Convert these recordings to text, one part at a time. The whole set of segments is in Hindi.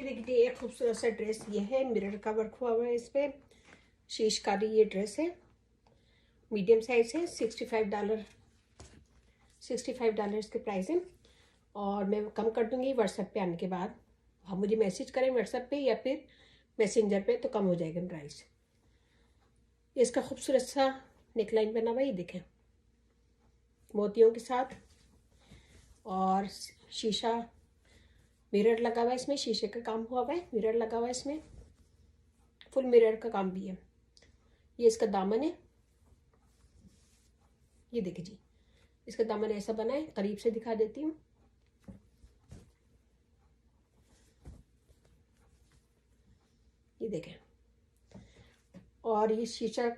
ये देखिए एक खूबसूरत सा ड्रेस ये है, मिरर का वर्क हुआ हुआ है इस पर, शीशकारी ये ड्रेस है, मीडियम साइज है, $65 इसके प्राइस है। और मैं कम कर दूंगी व्हाट्सएप पे आने के बाद। आप मुझे मैसेज करें व्हाट्सएप पे या फिर मैसेंजर पे तो कम हो जाएगा प्राइस। इसका खूबसूरत सा नेकलाइन बना हुआ है, ये देखें मोतियों के साथ, और शीशा मिरर लगा हुआ है इसमें, शीशे का काम हुआ हुआ है, मिरर लगा हुआ है इसमें, फुल मिरर का काम भी है। ये इसका दामन है, ये देखिए जी इसका दामन ऐसा बना है, करीब से दिखा देती हूँ। ये देखें, और ये शीशा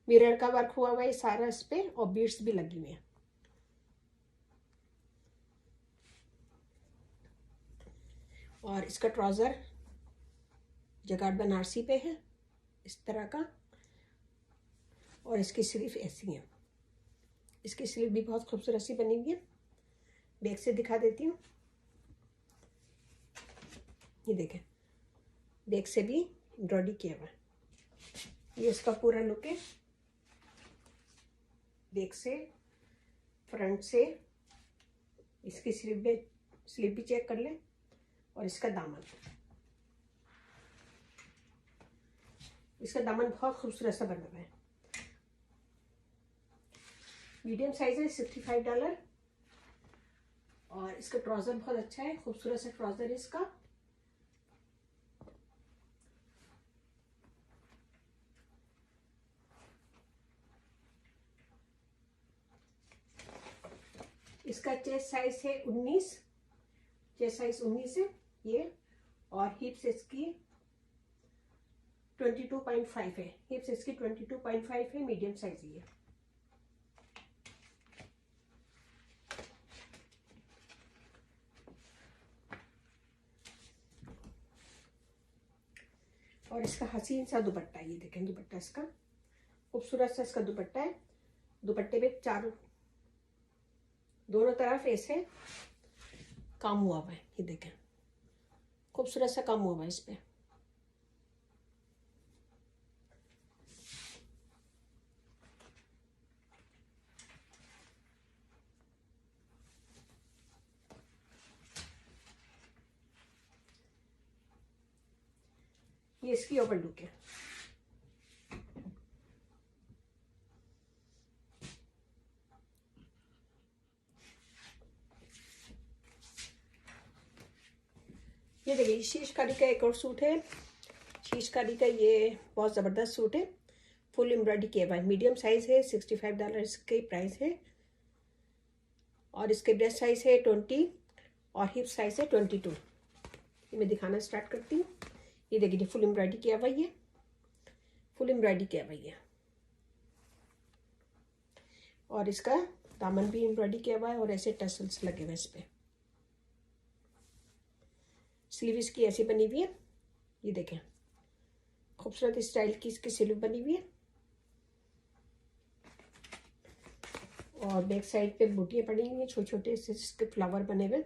मिरर का वर्क हुआ हुआ है सारा इस पे, और बीड्स भी लगी हुई हैं। और इसका ट्राउज़र जगाड़ बनारसी पे है इस तरह का, और इसकी स्लीव ऐसी है, इसकी स्लीव भी बहुत खूबसूरत सी बनी हुई है। बैक से दिखा देती हूँ, ये देखें बैक से भी एम्ब्रॉयडरी किया हुआ है। ये इसका पूरा लुक है, बैक से फ्रंट से। इसकी स्लीव भी चेक कर लें, और इसका दामन बहुत खूबसूरत सा बना हुआ है। मीडियम साइज है, $65। और इसका ट्राउजर बहुत अच्छा है, खूबसूरत सा ट्राउजर है इसका। इसका चेस्ट साइज है 19, चेस्ट साइज 19 है ये, और हिप्स इसकी 22.5 है, हिप्स इसकी 22.5 है, मीडियम साइज ये। और इसका हसीन सा दुपट्टा, ये देखें दुपट्टा इसका खूबसूरत सा इसका दुपट्टा है। दुपट्टे पे दोनों तरफ ऐसे काम हुआ हुआ है, ये देखें खूबसूरत सा काम हुआ हुआ है इस पे। ये इसकी ओवर लुक है। ये देखिए शीशकारी का एक और सूट है, शीशकारी का ये बहुत ज़बरदस्त सूट है, फुल एम्ब्रॉयडरी किया हुआ है, मीडियम साइज है, $65 इसके प्राइस है। और इसके ब्रेस्ट साइज है 20 और हिप साइज है 22। ये मैं दिखाना स्टार्ट करती हूँ। ये देखिए फुल एम्ब्रॉयडरी किया हुआ है, फुल एम्ब्रॉयडरी किया हुआ है, और इसका दामन भी एम्ब्रॉयडरी किया हुआ है, और ऐसे टसल्स लगे हुए इस पे। स्लीव इसकी ऐसी बनी हुई है, ये देखें खूबसूरत स्टाइल की इसकी स्लीव बनी हुई है, और बैक साइड पे बूटियाँ पड़ी हुई हैं छोटे छोटे से, इसके फ्लावर बने हुए।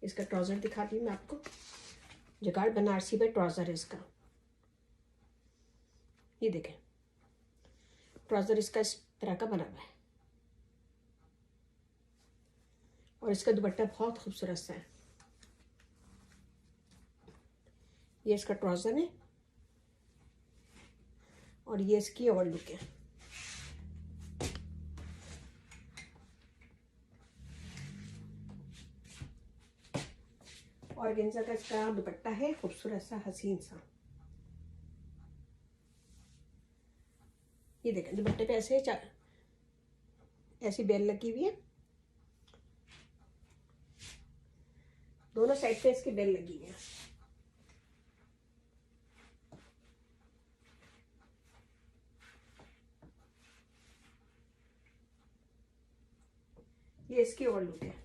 इसका ट्राउज़र दिखाती हूँ मैं आपको, जगाड़ बनारसी पे ट्राउज़र है इसका, ये देखें ट्राउज़र इसका इस तरह का बना हुआ है, और इसका दुपट्टा बहुत खूबसूरत सा है। ये इसका ट्राउज़र है, और ये इसकी ओवर लुक है। ऑर्गेन्जा का इसका दुपट्टा है, खूबसूरत सा हसीन सा। ये देखें दुपट्टे पे ऐसी बेल लगी हुई है, दोनों साइड पे इसकी बेल लगी हुई है। ये इसकी और लुक है।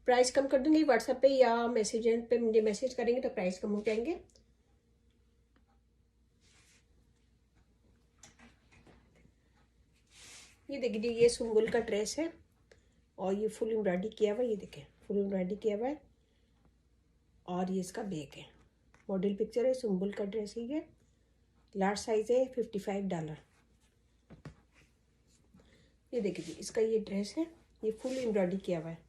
प्राइस कम कर दूंगी व्हाट्सएप पे या मैसेज पे, मुझे मैसेज करेंगे तो प्राइस कम हो जाएंगे। ये देखिए ये सुंबुल का ड्रेस है, और ये फुल एम्ब्रॉयडरी किया हुआ है, ये देखें फुल एम्ब्रॉयडरी किया हुआ है। और ये इसका बैक है, मॉडल पिक्चर है, सिंबल का ड्रेस है ये, लार्ज साइज है, $55। ये देखिए जी, इसका ये ड्रेस है, ये फुल एम्ब्रॉयडरी किया हुआ है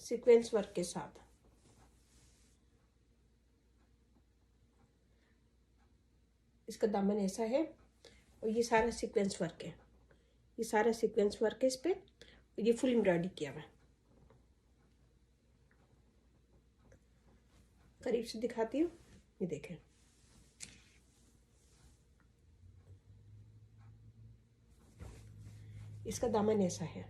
सीक्वेंस वर्क के साथ। इसका दामन ऐसा है और ये सारा सीक्वेंस वर्क है, ये सारा सीक्वेंस वर्क है इस पे, ये फुल एम्ब्रॉयडरी किया हुआ है। करीब से दिखाती हूँ, ये देखें इसका दामन ऐसा है।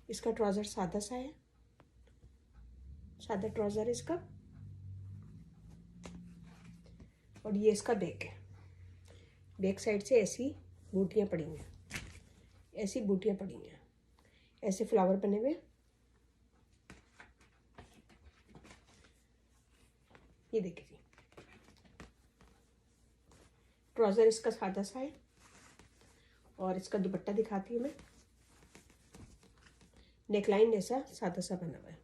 इसका ट्राउजर सादा सा है, सादा ट्राउजर है इसका। और ये इसका बैक है, बैक साइड से ऐसी बूटियाँ पड़ी हैं, ऐसी बूटियाँ पड़ी हैं, ऐसे फ्लावर बने हुए। ये देखिए जी, ट्राउजर इसका सादा सा है। और इसका दुपट्टा दिखाती हूँ मैं, नेकलाइन ऐसा सादा सा बना हुआ है।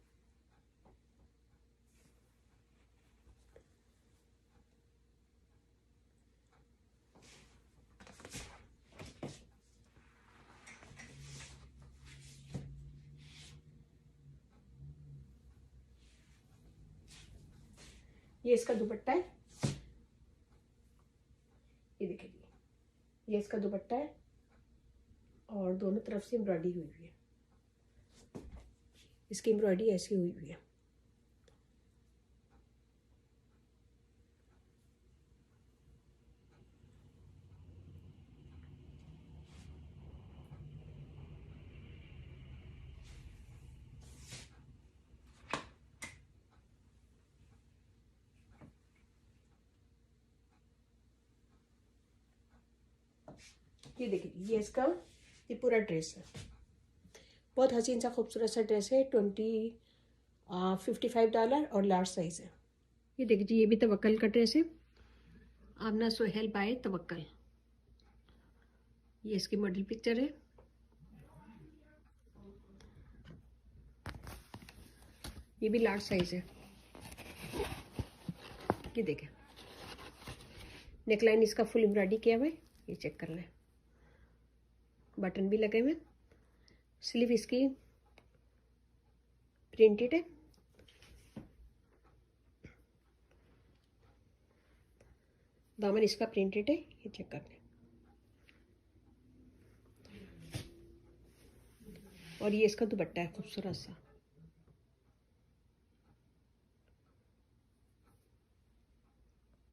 ये इसका दुपट्टा है, ये देखिए जी, ये इसका दुपट्टा है और दोनों तरफ से एम्ब्रॉयडरी हुई हुई है। इसकी एम्ब्रॉयडरी ऐसी हुई हुई है। ये देखिए, ये इसका ये पूरा ड्रेस है, बहुत हसीन सा खूबसूरत सा ड्रेस है। $55 और लार्ज साइज है। ये देखिए जी, ये भी तवक्कल का ड्रेस है, आमना सोहेल बाय तवक्कल। ये इसकी मॉडल पिक्चर है। ये भी लार्ज साइज है। ये देखें, नेकलाइन इसका फुल एम्ब्रॉयडरी किया हुआ है, ये चेक कर लें, बटन भी लगे हुए। स्लीव इसकी प्रिंटेड है। दामन इसका प्रिंटेड है, ये चेक कर लें। और ये इसका दुपट्टा है खूबसूरत सा।